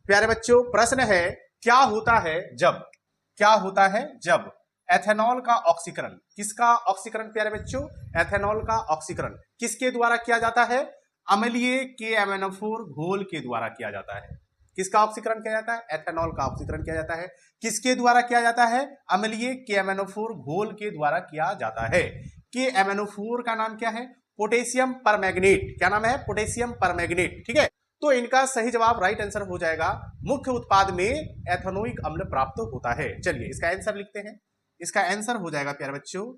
प्यारे बच्चों प्रश्न है क्या होता है जब एथेनॉल का ऑक्सीकरण, किसका ऑक्सीकरण प्यारे बच्चों? एथेनॉल का ऑक्सीकरण किसके द्वारा किया जाता है? अम्लीय KMnO4 घोल के द्वारा किया जाता है। किसका ऑक्सीकरण किया जाता है? एथेनॉल का ऑक्सीकरण किया जाता है। किसके द्वारा किया जाता है? अम्लीय KMnO4 घोल के द्वारा किया जाता है। KMnO4 का नाम क्या है? Potassium permanganate. क्या नाम है? Potassium permanganate. ठीक है, तो इनका सही जवाब राइट आंसर हो जाएगा, मुख्य उत्पाद में एथेनोइक अम्ल प्राप्त होता है। चलिए इसका आंसर लिखते हैं। इसका आंसर हो जाएगा प्यारे बच्चों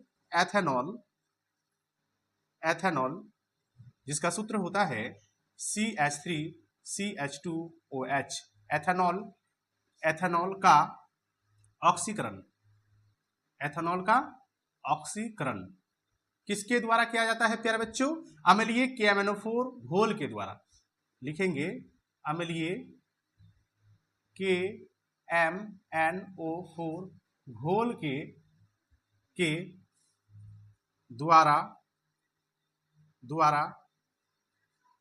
एथेनॉल जिसका सूत्र होता है CH3CH2OH। एथेनॉल का ऑक्सीकरण किसके द्वारा किया जाता है प्यारे बच्चों? अम्लीय KMnO4 घोल के द्वारा। लिखेंगे अम्लीय KMnO4 घोल के द्वारा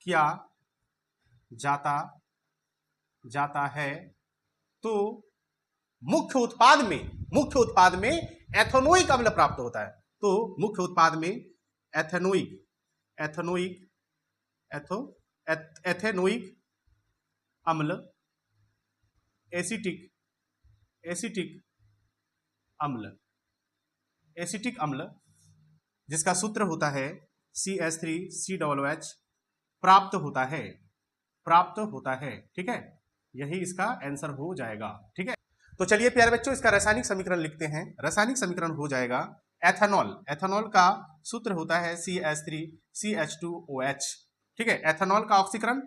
किया जाता है, तो मुख्य उत्पाद में एथेनोइक अम्ल प्राप्त होता है। तो मुख्य उत्पाद में एथेनोइक अम्ल, एसिटिक अम्ल जिसका सूत्र होता है CH3COOH प्राप्त होता है। ठीक है, यही इसका आंसर हो जाएगा। ठीक है, तो चलिए प्यारे बच्चों इसका रासायनिक समीकरण लिखते हैं। रासायनिक समीकरण हो जाएगा एथेनॉल का सूत्र होता है CH3CH2OH। ठीक है, एथेनॉल का ऑक्सीकरण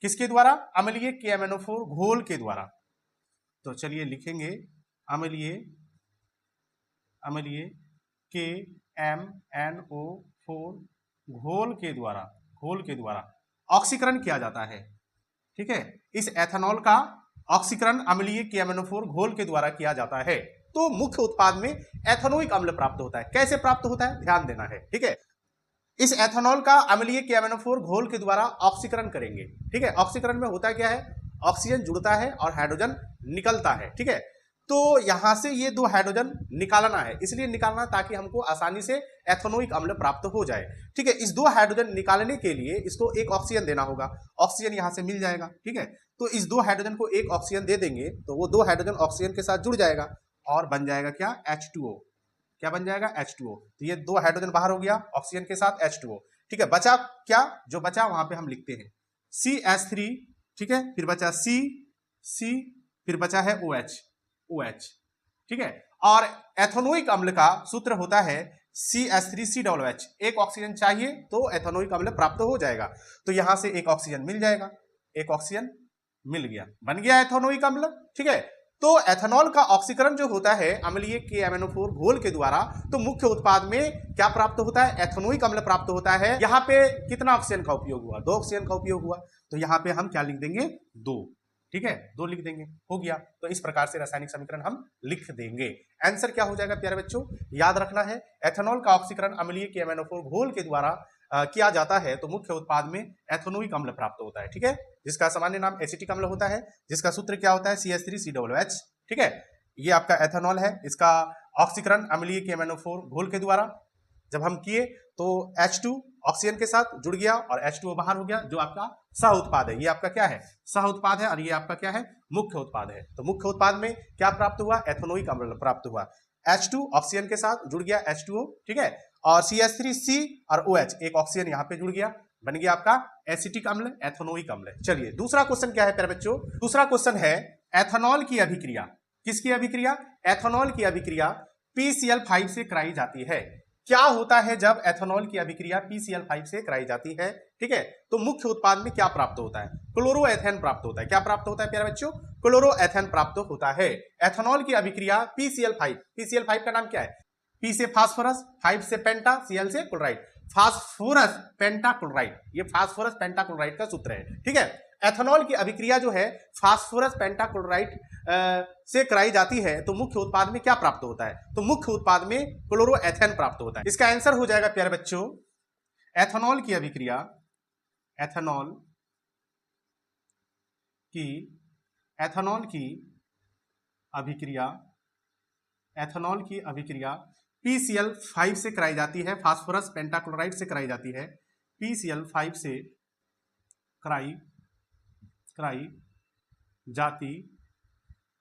किसके द्वारा? अम्लीय KMnO4 घोल के द्वारा। तो चलिए लिखेंगे अम्लीय KMnO4 घोल के द्वारा ऑक्सीकरण किया जाता है। ठीक है, इस एथेनॉल का ऑक्सीकरण अम्लीय KMnO4 घोल के द्वारा किया जाता है, तो मुख्य उत्पाद में एथेनोइक अम्ल प्राप्त होता है। कैसे प्राप्त होता है ध्यान देना है। ठीक है, इस एथेनॉल का अम्लीय KMnO4 घोल के द्वारा ऑक्सीकरण करेंगे। ठीक है, ऑक्सीकरण में होता क्या है? ऑक्सीजन जुड़ता है और हाइड्रोजन निकलता है। ठीक है, तो यहां से ये दो हाइड्रोजन निकालना है, इसलिए निकालना ताकि हमको आसानी से एथेनोइक अम्ल प्राप्त हो जाए। ठीक है, इस दो हाइड्रोजन निकालने के लिए इसको एक ऑक्सीजन देना होगा। ऑक्सीजन यहां से मिल जाएगा। ठीक है, तो इस दो हाइड्रोजन को एक ऑक्सीजन दे देंगे तो वो दो हाइड्रोजन ऑक्सीजन के साथ जुड़ जाएगा और बन जाएगा क्या? H2O। क्या बन जाएगा? H2O। तो ये दो हाइड्रोजन बाहर हो गया ऑक्सीजन के साथ H2O। ठीक है, बचा क्या? जो बचा वहां पे हम लिखते हैं CH3। ठीक है, फिर बचा C, फिर बचा है OH। ठीक है, और एथेनोइक अम्ल का सूत्र होता है CH3COOH। एक ऑक्सीजन चाहिए तो एथेनोइक अम्ल प्राप्त हो जाएगा। तो यहां से एक ऑक्सीजन मिल जाएगा, एक ऑक्सीजन मिल गया, बन गया एथेनोइक अम्ल। ठीक है, तो एथेनॉल का ऑक्सीकरण जो होता है अम्लीय KMnO4 घोल के द्वारा, तो मुख्य उत्पाद में क्या प्राप्त होता है? एथेनोइक अम्ल प्राप्त होता है। यहाँ पे कितना ऑक्सीजन का उपयोग हुआ? 2 ऑक्सीजन का उपयोग हुआ, तो यहाँ पे हम क्या लिख देंगे? 2। ठीक है, 2 लिख देंगे, हो गया। तो इस प्रकार से रासायनिक समीकरण हम लिख देंगे। आंसर क्या हो जाएगा प्यारे बच्चों? याद रखना है एथेनॉल का ऑक्सीकरण अम्लीय KMnO4 घोल के द्वारा किया जाता है, तो मुख्य उत्पाद में एथेनोइक अम्ल प्राप्त होता है। ठीक है, जिसका सामान्य नाम एसिटिक अम्ल होता है, जिसका सूत्र क्या होता है? CH3COOH। ठीक है, ये आपका एथेनॉल है, इसका ऑक्सीकरण अम्लीय KMnO4 घोल के द्वारा जब हम किए तो H2 ऑक्सीजन के साथ जुड़ गया और H2O बाहर हो गया, जो आपका सह उत्पाद है। ये आपका क्या है? सह उत्पाद है, और ये आपका क्या है? मुख्य उत्पाद है। तो मुख्य उत्पाद में क्या प्राप्त हुआ? एथेनोइक अम्ल प्राप्त हुआ। H2 ऑक्सीजन के साथ जुड़ गया H2O। ठीक है, और CH3C और OH एक ऑक्सीजन यहाँ पे जुड़ गया, बन गया आपका एसिटिक अम्ल, एथेनोइक अम्ल। चलिए दूसरा क्वेश्चन क्या है प्यारे बच्चों? दूसरा क्वेश्चन है एथेनॉल की अभिक्रिया। किसकी अभिक्रिया? एथेनॉल की अभिक्रिया PCl5 से कराई जाती है। क्या होता है जब एथेनॉल की अभिक्रिया PCl5 से कराई जाती है? ठीक है, तो मुख्य उत्पाद में क्या प्राप्त होता है? क्लोरोएथेन प्राप्त होता है। क्या प्राप्त होता है प्यारे बच्चों? क्लोरोएथेन प्राप्त होता है। एथेनॉल की अभिक्रिया PCl5 का नाम क्या है? P से फास्फोरस, 5 से पेंटा, Cl से क्लोराइड, फास्फोरस पेंटाक्लोराइड। ये फास्फोरस पेंटाक्लोराइड का सूत्र है। ठीक है, एथेनॉल की अभिक्रिया जो है फास्फोरस पेंटाक्लोराइड से कराई जाती है, तो मुख्य उत्पाद में क्या प्राप्त होता है? तो मुख्य उत्पाद में क्लोरोएथेन प्राप्त होता है। इसका आंसर हो जाएगा प्यारे बच्चों एथेनॉल की अभिक्रिया एथेनॉल की अभिक्रिया PCl5 से कराई जाती है, फास्फोरस पेंटाक्लोराइड से कराई जाती है, PCl5 से कराई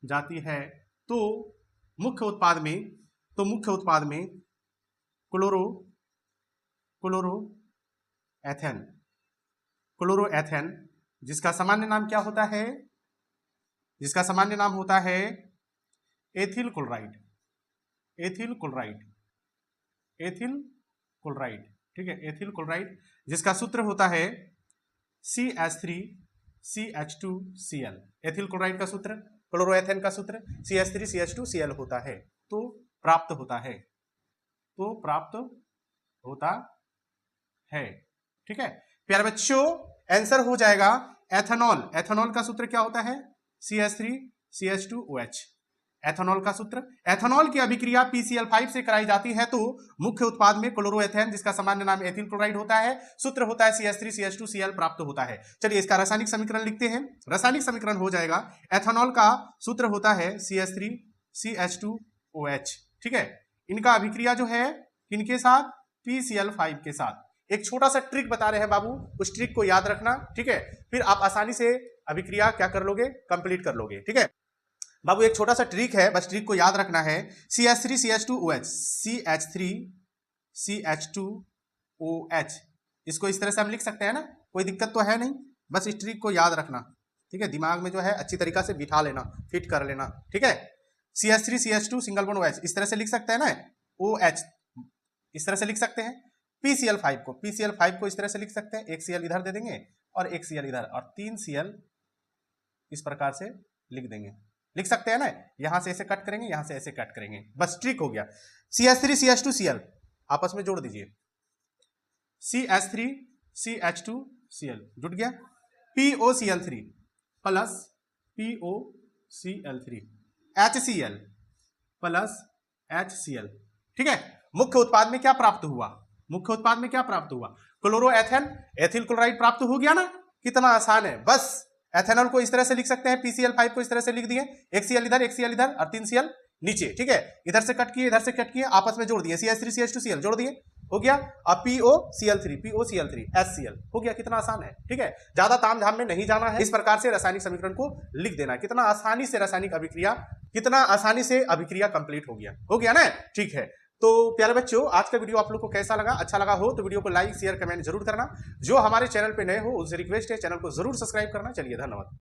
जाती है, तो मुख्य उत्पाद में क्लोरोएथेन जिसका सामान्य नाम क्या होता है, जिसका सामान्य नाम होता है एथिल क्लोराइड, ठीक है, एथिल क्लोराइड, जिसका सूत्र होता है CH3CH2Cl। एथिल क्लोराइड का सूत्र, क्लोरोएथेन का सूत्र CH3CH2Cl होता है, तो प्राप्त होता है, ठीक है प्यारे बच्चों। आंसर हो जाएगा एथेनॉल का सूत्र क्या होता है, CH3CH2OH। एथेनॉल का सूत्र, एथेनॉल की अभिक्रिया PCl5 से कराई जाती है, तो मुख्य उत्पाद में क्लोरोएथेन जिसका सामान्य नाम एथिल क्लोराइड होता है, सूत्र होता है CH3CH2Cl प्राप्त होता है। चलिए इसका रासायनिक समीकरण लिखते हैं। रासायनिक समीकरण हो जाएगा, एथेनॉल का सूत्र होता है CH3CH2OH, ठीक है। इनका अभिक्रिया जो है किनके साथ, PCl5 के साथ। एक छोटा सा ट्रिक बता रहे हैं बाबू, उस ट्रिक को याद रखना, ठीक है, फिर आप आसानी से अभिक्रिया क्या कर लोगे, कंप्लीट कर लोगे, ठीक है बाबू। एक छोटा सा ट्रिक है, बस ट्रिक को याद रखना है। CH3CH2OH, CH2OH, इसको इस तरह से हम लिख सकते हैं ना, कोई दिक्कत तो है नहीं, बस इस ट्रिक को याद रखना, ठीक है, दिमाग में जो है अच्छी तरीका से बिठा लेना, फिट कर लेना, ठीक है। CH3CH2 सिंगल बॉन्ड OH इस तरह से लिख सकते हैं ना, OH इस तरह से लिख सकते हैं। PCl5 को इस तरह से लिख सकते हैं, एक Cl इधर दे देंगे और एक Cl इधर, और 3 Cl इस प्रकार से लिख देंगे, लिख सकते हैं ना। यहां से ऐसे कट करेंगे, यहां से ऐसे कट करेंगे, बस ट्रिक हो गया। CH3CH2Cl आपस में जोड़ दीजिए, CH3CH2Cl जुट गया, POCl3 plus POCl3 HCl plus HCl, ठीक है। मुख्य उत्पाद में क्या प्राप्त हुआ, क्लोरोएथेन, एथिल क्लोराइड प्राप्त हो गया ना, कितना आसान है। बस एथेनॉल को इस तरह से लिख सकते हैं, PCl5 को इस तरह से लिख दिए, एक Cl इधर और 3 Cl नीचे, ठीक है, इधर से कट किए आपस में जोड़ दिए, CH3CH2Cl जोड़ दिए, हो गया। अब POCl3 HCl हो गया, कितना आसान है, ठीक है। ज्यादा ताम झाम में नहीं जाना है, इस प्रकार से रासायनिक समीकरण को लिख देना है। कितना आसानी से अभिक्रिया कंप्लीट हो गया ना, ठीक है। तो प्यारे बच्चों, आज का वीडियो आप लोग को कैसा लगा, अच्छा लगा हो तो वीडियो को लाइक शेयर कमेंट जरूर करना। जो हमारे चैनल पे नए हो उनसे रिक्वेस्ट है, चैनल को जरूर सब्सक्राइब करना। चलिए धन्यवाद।